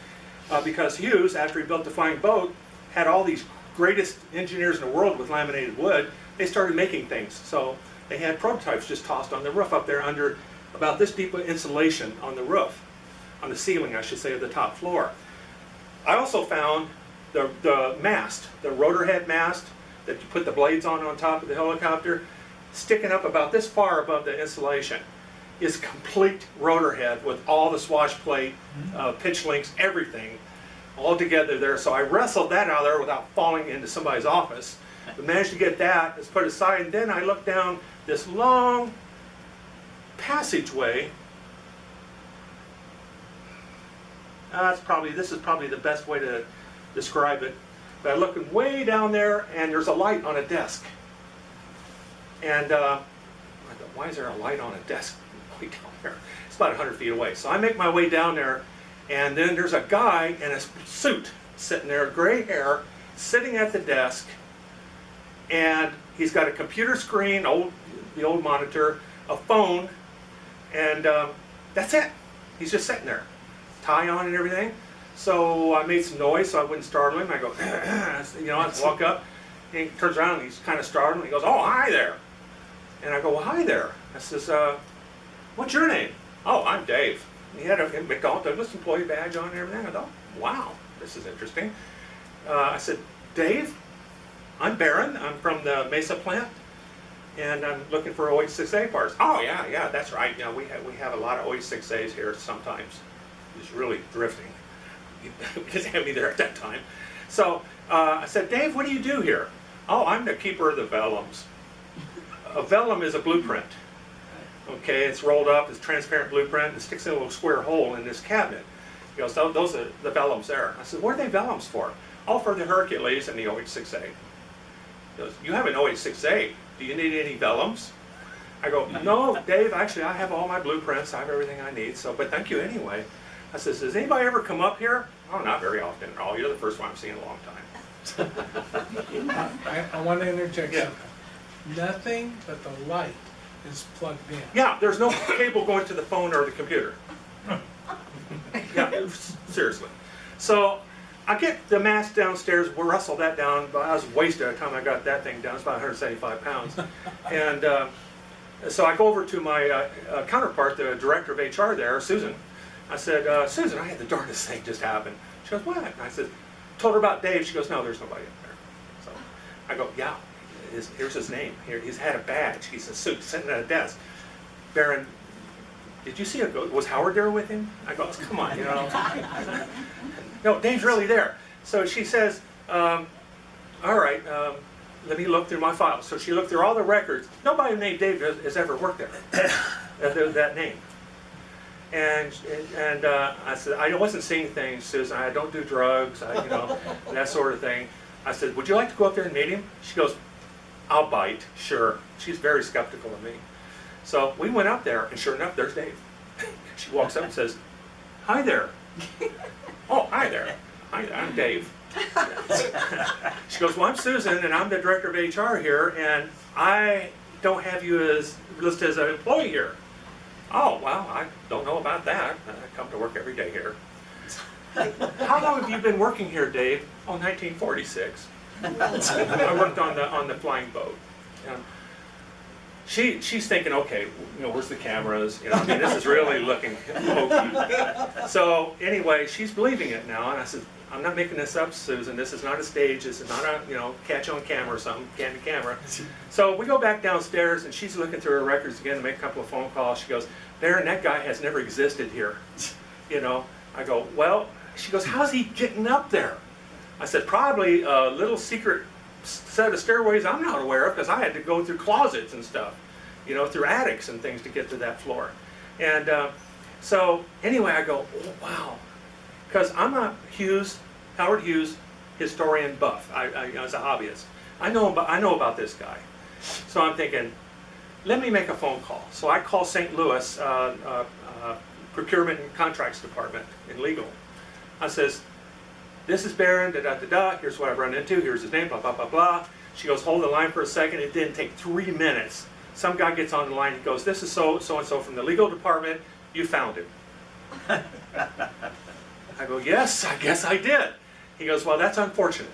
because Hughes, after he built the flying boat, had all these greatest engineers in the world with laminated wood. They started making things. So they had prototypes just tossed on the roof up there under about this deep of insulation on the roof, on the ceiling, I should say, of the top floor. I also found the mast, the rotor head mast that you put the blades on top of the helicopter, sticking up about this far above the insulation, is complete rotor head with all the swash plate, pitch links, everything all together there. So I wrestled that out of there without falling into somebody's office. But managed to get that, it's put aside, and then I looked down this long passageway. This is probably the best way to describe it. But I'm looking way down there, and there's a light on a desk. And I thought, why is there a light on a desk way down there? It's about 100 feet away. So I make my way down there, and then there's a guy in a suit sitting there, gray hair, sitting at the desk, and he's got a computer screen, the old monitor, a phone, and that's it. He's just sitting there, tie on and everything. So I made some noise so I wouldn't startle him. I go, I walk up, and he turns around and he's kind of startled, and he goes, "Oh, hi there." And I go, "Well, hi there." I says, "What's your name?" "Oh, I'm Dave." He had a McDonnell Douglas employee badge on and everything. I thought, wow, this is interesting. I said, "Dave, I'm Barron. I'm from the Mesa plant, and I'm looking for OH-6A parts." "Oh, yeah, that's right. Yeah, we have a lot of OH-6As here sometimes." He's really drifting. He didn't have me there at that time. So I said, "Dave, what do you do here?" "Oh, I'm the keeper of the vellums." A vellum is a blueprint. Okay, it's rolled up, it's a transparent blueprint, it sticks in a little square hole in this cabinet. He goes, "Those are the vellums there." I said, "What are they vellums for?" "Oh, for the Hercules and the OH-6A." He goes, "You have an OH-6A. Do you need any vellums?" I go, "No, Dave, actually I have all my blueprints, I have everything I need, but thank you anyway." I says, "Does anybody ever come up here?" "Oh, not very often at all. You're the first one I've seen in a long time." I want to interject Yeah. something. Nothing but the light is plugged in. Yeah, there's no cable going to the phone or the computer. Yeah, seriously. So I get the mast downstairs, we'll wrestle that down, but I was wasted by the time I got that thing down. It's about 175 pounds. And so I go over to my counterpart, the director of HR there, Susan. I said, Susan, I had the darndest thing just happen. She goes, what? And I said, told her about Dave. She goes, no, there's nobody up there. So I go, yeah, here's his name. Here, he's had a badge. He's a suit sitting at a desk. Baron, did you see a ghost? Was Howard there with him? I go, come on, you know. No, Dave's really there. So she says, all right, let me look through my files. So she looked through all the records. Nobody named Dave has ever worked there, that name. And I said, I wasn't seeing things, Susan. I don't do drugs, you know, that sort of thing. I said, would you like to go up there and meet him? She goes, I'll bite, sure. She's very skeptical of me. So we went up there, and sure enough, there's Dave. She walks up and says, hi there. Oh, hi there. Hi, I'm Dave. She goes, well, I'm Susan, and I'm the director of HR here, and I don't have you listed as an employee here. Oh, well, I don't know about that. I come to work every day here. How long have you been working here, Dave? Oh, 1946. I worked on the flying boat. She's thinking, okay, you know, where's the cameras? You know, I mean, this is really looking hokey. So anyway, she's believing it now, and I said, I'm not making this up, Susan. This is not a stage. This is not a, you know, catch on camera or something, candid camera. So we go back downstairs, and she's looking through her records again to make a couple of phone calls. She goes, Baron, that guy has never existed here. You know, I go, well, she goes, how's he getting up there? I said, probably a little secret set of stairways I'm not aware of, because I had to go through closets and stuff, you know, through attics and things to get to that floor. And so anyway, I go, oh, wow. Because I'm a Howard Hughes historian buff. I as a hobbyist. I know about this guy. So I'm thinking, let me make a phone call. So I call St. Louis Procurement and Contracts Department in legal. I says, this is Baron, da-da-da-da, here's what I've run into, here's his name, blah, blah, blah, blah. She goes, hold the line for a second. It didn't take 3 minutes. Some guy gets on the line, he goes, this is so-and-so from the legal department, you found him. I go, yes, I guess I did. He goes, well, that's unfortunate.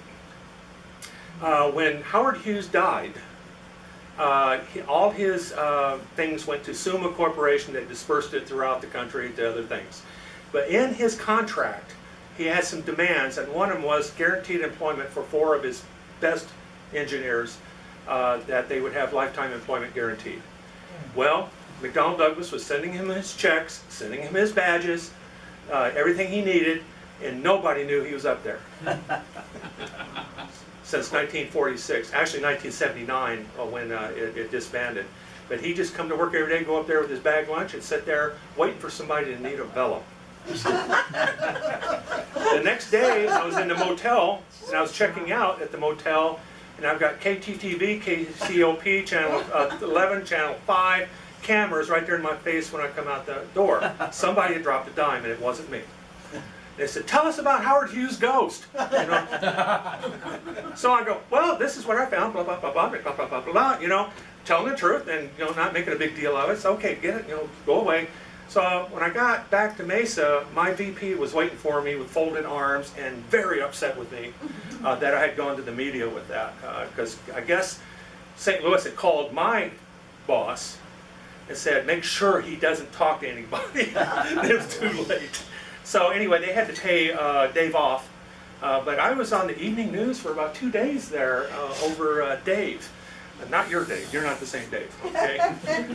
When Howard Hughes died, all his things went to Summa Corporation that dispersed it throughout the country to other things. But in his contract, he had some demands, and one of them was guaranteed employment for 4 of his best engineers, that they would have lifetime employment guaranteed. Well, McDonnell Douglas was sending him his checks, sending him his badges, everything he needed, and nobody knew he was up there. Since 1946, actually 1979 when it disbanded. But he just come to work every day, go up there with his bag lunch and sit there waiting for somebody to need a vellum. The next day I was in the motel and I was checking out at the motel, and I've got KTTV, KCOP, channel 11, channel 5, cameras right there in my face when I come out the door. Somebody had dropped a dime and it wasn't me. They said, tell us about Howard Hughes' ghost. You know? So I go, well, this is what I found, blah, blah, blah, blah, blah, blah, blah, blah, you know, telling the truth and, you know, not making a big deal of it. So, okay, get it, you know, go away. So when I got back to Mesa, my VP was waiting for me with folded arms and very upset with me that I had gone to the media with that. Because I guess St. Louis had called my boss and said, make sure he doesn't talk to anybody. It was too late. So anyway, they had to pay Dave off. But I was on the evening news for about 2 days there over Dave. Not your Dave, you're not the same Dave, okay?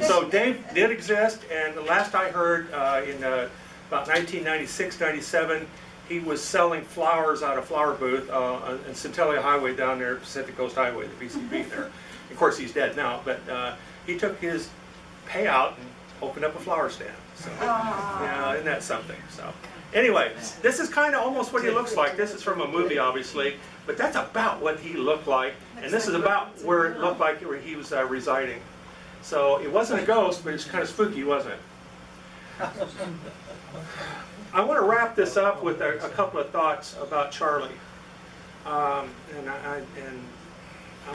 So Dave did exist, and the last I heard in about 1996, 97, he was selling flowers out of flower booth on Centennial Highway down there, Pacific Coast Highway, the PCB there. Of course, he's dead now, but he took his payout and opened up a flower stand. So, yeah, isn't that something? So, anyway, this is kind of almost what he looks like. This is from a movie, obviously, but that's about what he looked like, and this is about where it looked like where he was residing. So it wasn't a ghost, but it's kind of spooky, wasn't it? I want to wrap this up with a couple of thoughts about Charlie, and I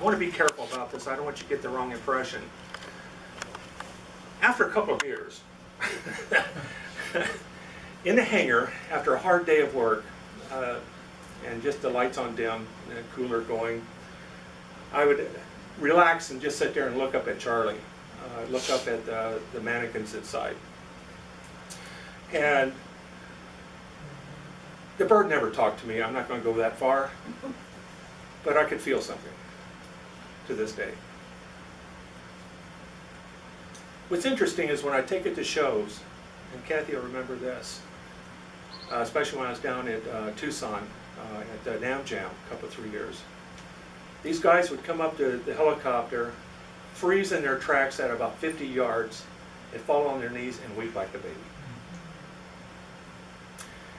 want to be careful about this. I don't want you to get the wrong impression. After a couple of years, in the hangar, after a hard day of work, and just the lights on dim and a cooler going, I would relax and just sit there and look up at Charlie, look up at the mannequins inside. And the bird never talked to me. I'm not going to go that far, but I could feel something to this day. What's interesting is when I take it to shows, and Kathy will remember this, especially when I was down at Tucson at the Nam Jam a couple, 3 years. These guys would come up to the helicopter, freeze in their tracks at about 50 yards, and fall on their knees and weep like a baby.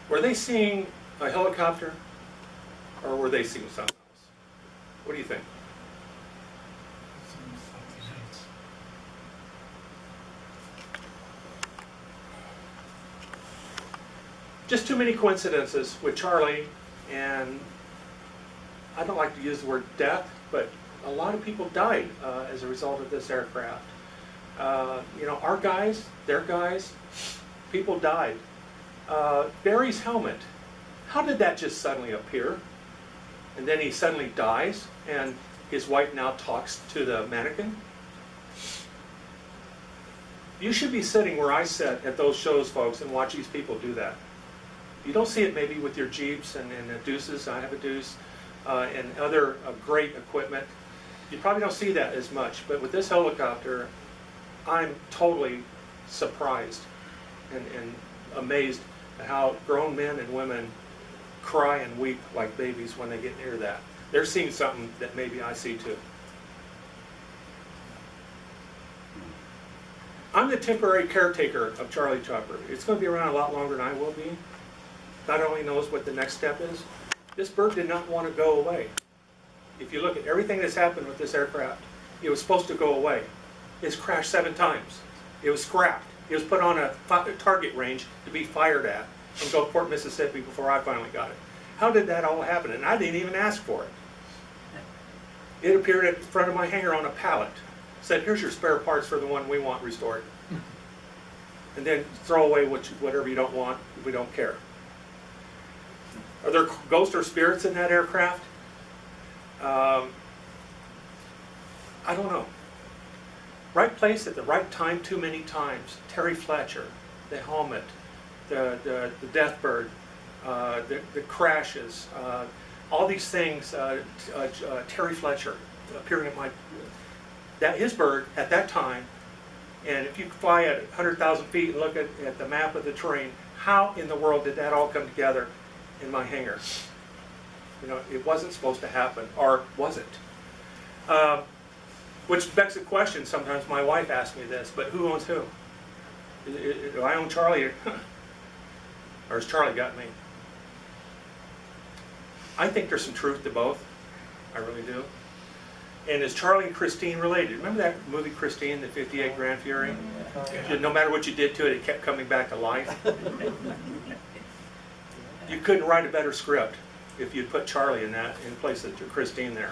Were they seeing a helicopter, or were they seeing something else? What do you think? Just too many coincidences with Charlie, and I don't like to use the word death, but a lot of people died as a result of this aircraft. You know, our guys, their guys, people died. Barry's helmet, how did that just suddenly appear? And then he suddenly dies, and his wife now talks to the mannequin? You should be sitting where I sit at those shows, folks, and watch these people do that. You don't see it maybe with your Jeeps and Deuces. I have a Deuce, and other great equipment. You probably don't see that as much, but with this helicopter, I'm totally surprised and amazed at how grown men and women cry and weep like babies when they get near that. They're seeing something that maybe I see too. I'm the temporary caretaker of Charlie Chopper. It's going to be around a lot longer than I will be. God only knows what the next step is. This bird did not want to go away. If you look at everything that's happened with this aircraft, it was supposed to go away. It's crashed 7 times. It was scrapped. It was put on a target range to be fired at in Gulfport, Mississippi before I finally got it. How did that all happen? And I didn't even ask for it. It appeared at the front of my hangar on a pallet. Said, here's your spare parts for the one we want restored. And then throw away whatever you don't want, we don't care. Are there ghosts or spirits in that aircraft? I don't know. Right place at the right time too many times. Terry Fletcher, the helmet, the death bird, the crashes, all these things. Terry Fletcher appearing at his bird at that time. And if you fly at 100,000 feet and look at the map of the terrain, how in the world did that all come together in my hangar? You know, it wasn't supposed to happen, or was it? Which begs the question, sometimes my wife asks me this, but who owns who? Do I own Charlie, or has Charlie got me? I think there's some truth to both. I really do. And is Charlie and Christine related? Remember that movie Christine, the 58 Grand Fury? No matter what you did to it, it kept coming back to life. You couldn't write a better script if you'd put Charlie in place of Christine there.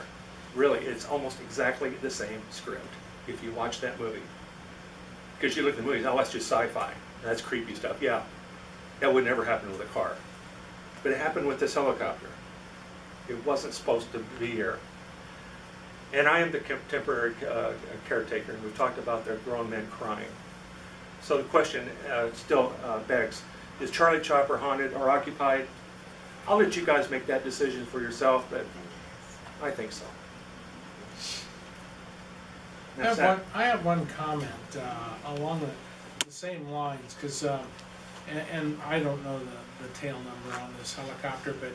Really, it's almost exactly the same script if you watch that movie. Because you look at the movies, oh, that's just sci-fi. That's creepy stuff. Yeah, that would never happen with a car. But it happened with this helicopter. It wasn't supposed to be here. And I am the temporary caretaker, and we've talked about the grown men crying. So the question still begs, is Charlie Chopper haunted or occupied? I'll let you guys make that decision for yourself, but I think so. I have one comment along the same lines, because, and I don't know the tail number on this helicopter, but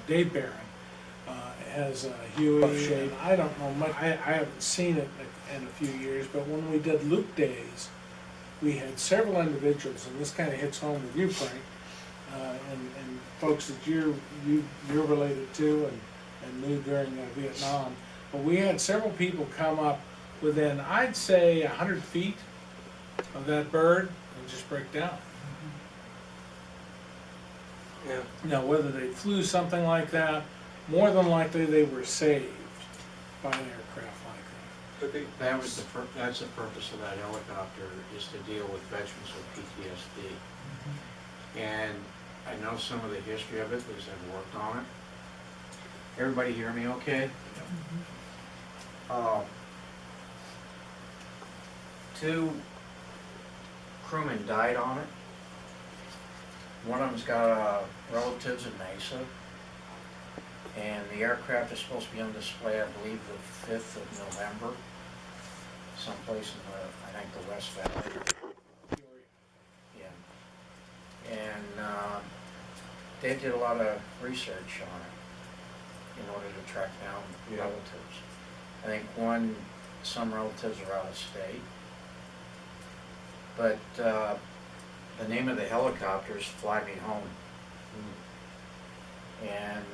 Dave Barron has a Huey, and I don't know much. I haven't seen it in a few years, but when we did Luke Days, we had several individuals, and this kind of hits home with you, Frank, and folks that you're related to and knew during Vietnam. But we had several people come up within, I'd say, 100 feet of that bird and just break down. Yeah. Now, whether they flew something like that, more than likely they were saved by an aircraft like that. Could be. That's the purpose of that helicopter, is to deal with veterans with PTSD. And I know some of the history of it because I've worked on it. Everybody hear me okay? Two crewmen died on it. One of them's got relatives in Mesa. And the aircraft is supposed to be on display, I believe, the 5th of November, someplace in the, I think, the West Valley. Yeah. And they did a lot of research on it in order to track down Yeah. relatives. I think some relatives are out of state. But the name of the helicopter is Fly Me Home. And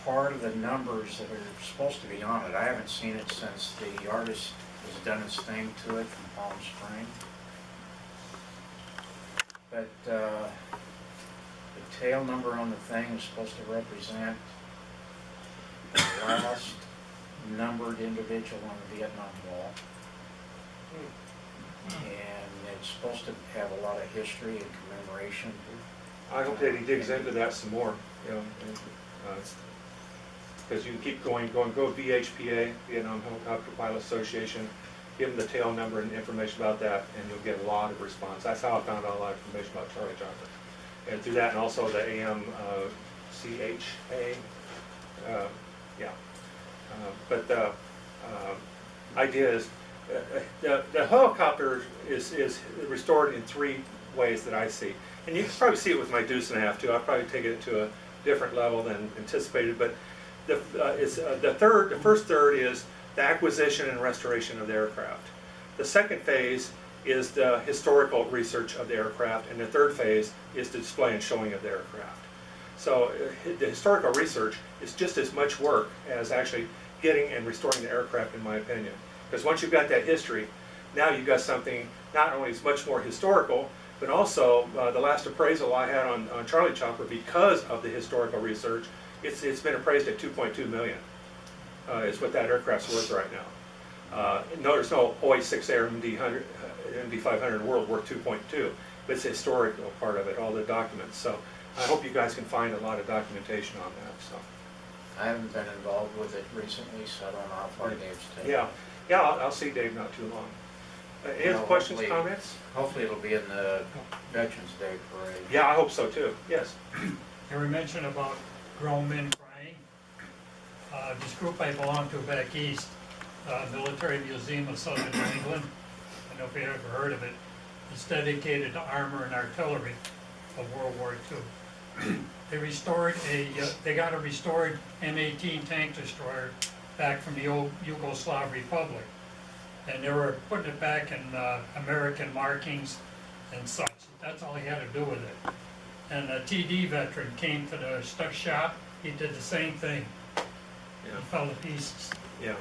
part of the numbers that are supposed to be on it, I haven't seen it since the artist has done his thing to it from Palm Springs. But the tail number on the thing is supposed to represent the last numbered individual on the Vietnam Wall. And it's supposed to have a lot of history and commemoration. I hope that he digs into that some more, you know, because you can keep go VHPA, Vietnam Helicopter Pilot Association, give them the tail number and information about that, and you'll get a lot of response. That's how I found out a lot of information about Charlie Chopper. And through that, and also the AMCHA, yeah. But the idea is, the helicopter is restored in 3 ways that I see. And you can probably see it with my deuce and a half too. I'll probably take it to a different level than anticipated. But the first third is the acquisition and restoration of the aircraft. The second phase is the historical research of the aircraft, and the third phase is the display and showing of the aircraft. So the historical research is just as much work as actually getting and restoring the aircraft, in my opinion. Because once you've got that history, now you've got something not only is much more historical, but also the last appraisal I had on Charlie Chopper, because of the historical research, it's been appraised at $2.2 million. Is what that aircraft's worth right now. No, there's no OH-6 Air MD-500 in the world worth 2.2, but it's the historical part of it, all the documents. So I hope you guys can find a lot of documentation on that. So I haven't been involved with it recently, so I don't know how far Dave's taken. yeah, I'll see Dave not too long. Any other Well, questions, hopefully- comments? Hopefully it'll be in the Veterans Day parade. Yeah, I hope so too. Yes. Harry mentioned about grown men crying. This group I belong to back east, Military Museum of Southern New England, I don't know if you ever heard of it. It's dedicated to armor and artillery of World War II. They restored they got a restored M18 tank destroyer back from the old Yugoslav Republic. And they were putting it back in American markings and such. That's all he had to do with it. And a TD veteran came to the stuff shop, he did the same thing. Yeah. He fell to pieces. Yeah.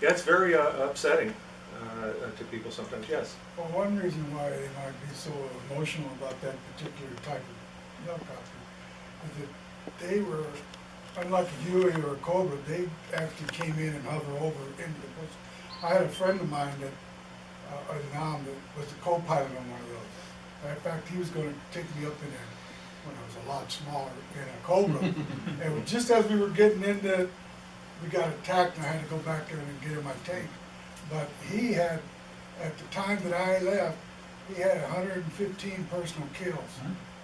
Yeah, it's very upsetting to people sometimes. Yes. Well, one reason why they might be so emotional about that particular type of helicopter is that they were, unlike a Huey or a Cobra, they actually came in and hovered over into the bush. I had a friend of mine that, that was a co-pilot on one of those. In fact, he was going to take me up in there when I was a lot smaller in a Cobra. And just as we were getting into it, we got attacked and I had to go back there and get in my tank. But he had, at the time that I left, he had 115 personal kills.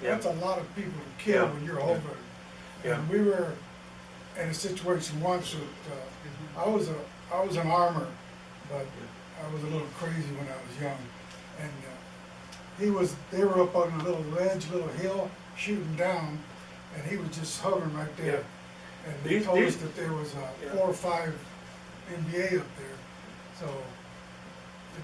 Yeah. That's a lot of people to kill Yeah. when you're over. Yeah. And we were in a situation once that I was an armor, but I was a little crazy when I was young. And they were up on a little ledge, little hill, shooting down, and he was just hovering right there. Yeah. And they told us that there was 4 or 5 NBA up there. So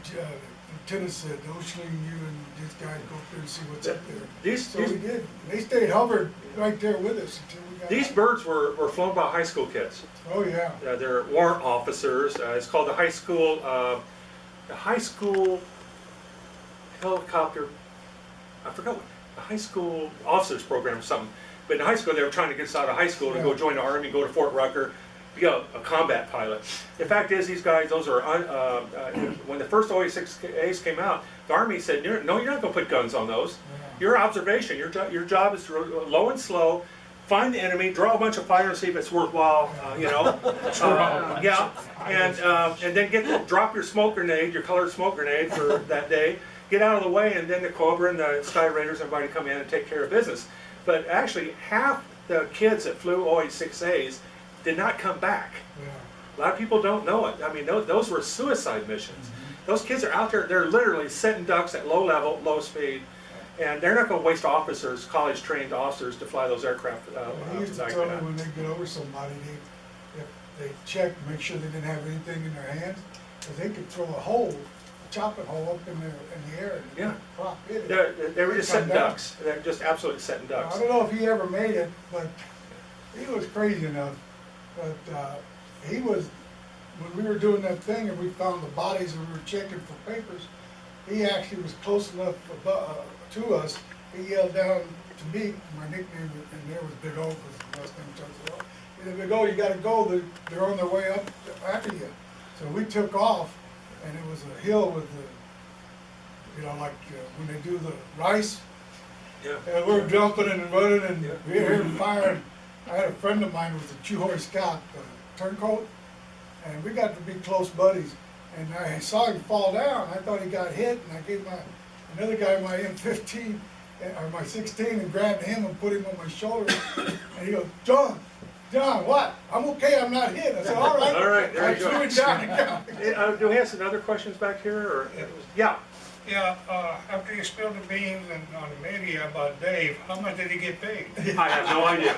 the lieutenant said, "Oshling, you and this guy go up there and see what's up there." So we did. They stayed hovered right there with us until we got These out. birds were flown by high school kids. Oh yeah. They're warrant officers. It's called the high school helicopter. I forgot what the high school officers program or something. But in high school, they were trying to get us out of high school to go Yeah. join the Army, go to Fort Rucker, be a combat pilot. The fact is, these guys, those are, when the first OH-6As came out, the Army said, no, you're not gonna put guns on those. Your observation, your job is to low and slow, find the enemy, draw a bunch of fire and see if it's worthwhile, you know. Yeah, and then drop your smoke grenade, your colored smoke grenade for that day, get out of the way, and then the Cobra and the Sky Raiders, everybody come in and take care of business. But actually, half the kids that flew OH-6As did not come back. A lot of people don't know it. I mean, those were suicide missions. Those kids are out there, they're literally setting ducks at low level, low speed, and they're not going to waste officers, college-trained officers, to fly those aircraft He used to like tell me that. when they get over somebody, they check, make sure they didn't have anything in their hands, because they could throw a hole, a chopping hole up in the air, and Yeah. prop hit it. They were just Come setting down. ducks. They're just absolutely setting I ducks. don't know if he ever made it, but he was crazy enough. But he was, when we were doing that thing and we found the bodies and we were checking for papers, he actually was close enough to us. He yelled down to me, my nickname in there was Big O, because the last name Chuck Hill. He said, Big O, you gotta go, they're on their way up after you. So we took off, and it was a hill with the, you know, like when they do the rice, Yeah. and we were jumping and running, and Yeah. we were hearing fire. And I had a friend of mine who was a Chuhoi Scout, turncoat, and we got to be close buddies. And I saw him fall down. I thought he got hit, and I gave another guy my M15 or my 16 and grabbed him and put him on my shoulder. And he goes, John, what? I'm okay. I'm not hit. I said, all right. All right, there I you go. threw it down again. Do we have some other questions back here? Or yeah. Yeah, after you spilled the beans on the media about Dave, how much did he get paid? I have no idea.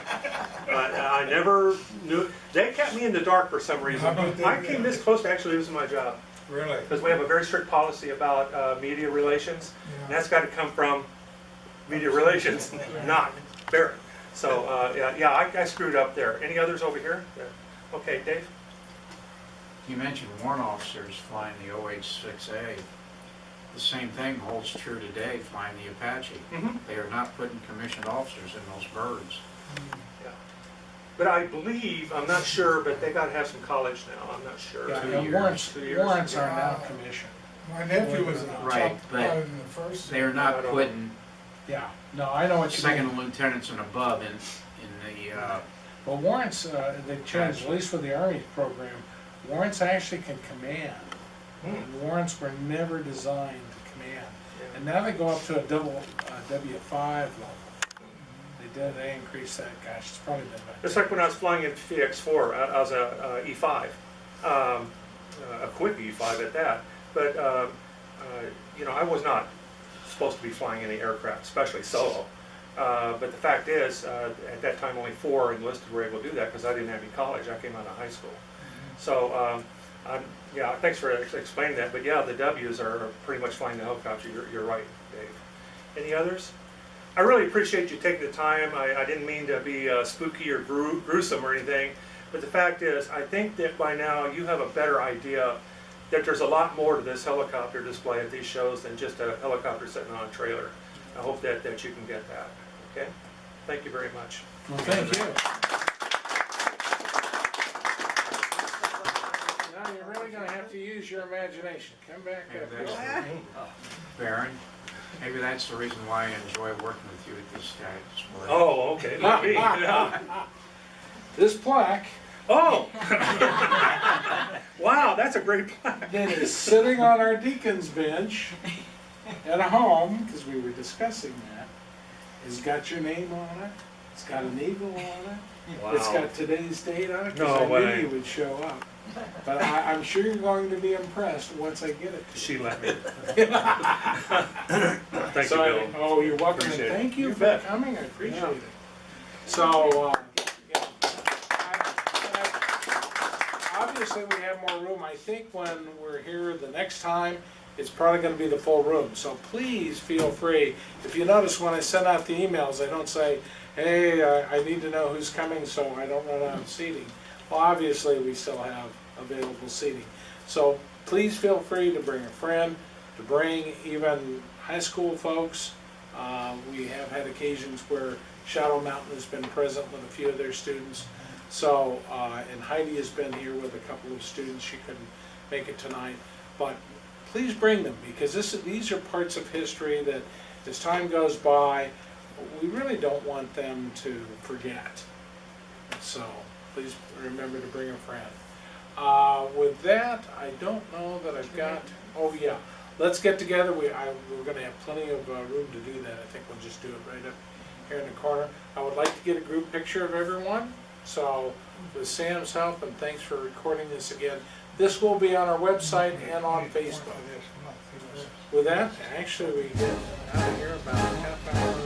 I never knew. They kept me in the dark for some reason. I bet they I did. came this close to actually losing my job, Really? because we have a very strict policy about media relations, and that's got to come from media relations, not Barrett. So yeah, I screwed up there. Any others over here? Yeah. Okay, Dave. You mentioned warrant officers flying the OH-6A. The same thing holds true today flying the Apache. Mhm. They are not putting commissioned officers in those birds. Yeah. But I believe, I'm not sure, but they got to have some college now. I'm not sure. Yeah, 2 the years. warrants, 2 years. warrants are now Yeah. commissioned. My nephew was a Right, chop but pilot in the first. They are I not don't putting Yeah, no, I know what you mean. second lieutenants and above in the, But warrants, they changed, at least for the Army program, warrants actually can command. Warrants were never designed to command. And now they go up to a W5 level. They increased that, gosh, it's probably been about. It's like when I was flying in PX4, I was a E5, a quick E5 at that. But you know, I was not supposed to be flying any aircraft, especially solo. But the fact is, at that time, only 4 enlisted were able to do that because I didn't have any college. I came out of high school. So yeah, thanks for explaining that. But yeah, the W's are pretty much flying the helicopter. You're right, Dave. Any others? I really appreciate you taking the time. I didn't mean to be spooky or gruesome or anything, but the fact is, I think that by now you have a better idea that there's a lot more to this helicopter display at these shows than just a helicopter sitting on a trailer. I hope that you can get that. Okay? Thank you very much. Well, thank you. Now you're really gonna have to use your imagination. Come back maybe up. that's the, Baron, maybe that's the reason why I enjoy working with you at this display. Oh, okay. Might be. This plaque Oh! Wow, that's a great plaque. that is sitting on our deacon's bench at home, because we were discussing that, has got your name on it, it's got an eagle on it, it's got today's date on it, No because I way. knew you would show up. But I'm sure you're going to be impressed once I get it to you. She let me. Thank you, So, Bill. oh, you're welcome, and Appreciate it. thank you You for bet. coming, I appreciate it. So, yeah, obviously we have more room. I think when we're here the next time, it's probably gonna be the full room. So please feel free. If you notice when I send out the emails, I don't say, hey, I need to know who's coming so I don't run out of seating. Well, obviously we still have available seating. So please feel free to bring a friend, to bring even high school folks. We have had occasions where Shadow Mountain has been present with a few of their students. So, and Heidi has been here with a couple of students, she couldn't make it tonight, but please bring them, because these are parts of history that, as time goes by, we really don't want them to forget. So, please remember to bring a friend. With that, I don't know that I've got, oh yeah, let's get together, we're gonna have plenty of room to do that, I think we'll just do it right up here in the corner. I would like to get a group picture of everyone, so with Sam's help, and thanks for recording this again. This will be on our website and on Facebook. With that, actually, we get out of here about a half hour